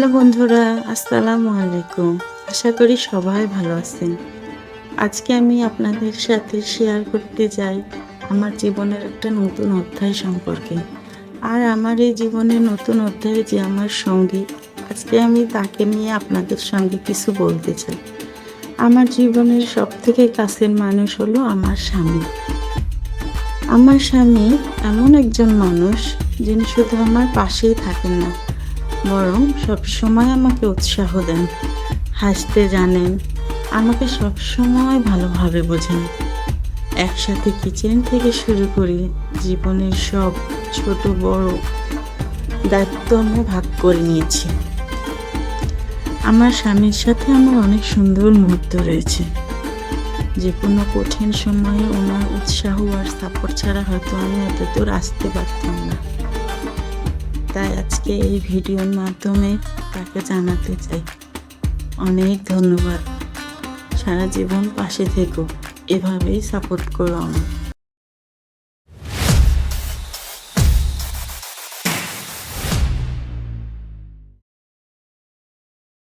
Hello বন্ধুরা, আসসালামু আলাইকুম। আশা করি সবাই ভালো আছেন। আজকে আমি আপনাদের সাথে শেয়ার করতে চাই আমার জীবনের একটা নতুন অধ্যায় সম্পর্কে। আর আমার এই জীবনের নতুন অধ্যায়ে যে আমার সঙ্গী, আজকে আমি তাকে নিয়ে আপনাদের সঙ্গে কিছু বলতে চাই। আমার জীবনের সবথেকে কাছের মানুষ হলো আমার স্বামী। আমার স্বামী এমন একজন মানুষ যিনি শুধু আমার পাশেই থাকেন না, বরং সবসময় আমাকে উৎসাহ দেন, হাসতে জানেন, আমাকে সবসময় ভালোভাবে বোঝেন। একসাথে কিচেন থেকে শুরু করে জীবনের সব ছোট বড় দায়িত্ব আমরা ভাগ করে নিয়েছি। আমার স্বামীর সাথে আমার অনেক সুন্দর মুহূর্ত রয়েছে। যে কোনো কঠিন সময়ে ওনার উৎসাহ আর সাপোর্ট ছাড়া হয়তো আমি এতদূর আসতে পারতাম না। তাই আজকে এই ভিডিওর মাধ্যমে তাকে জানাতে চাই অনেক ধন্যবাদ। সারা জীবন পাশে থেকো, এভাবেই সাপোর্ট করো আমাকে।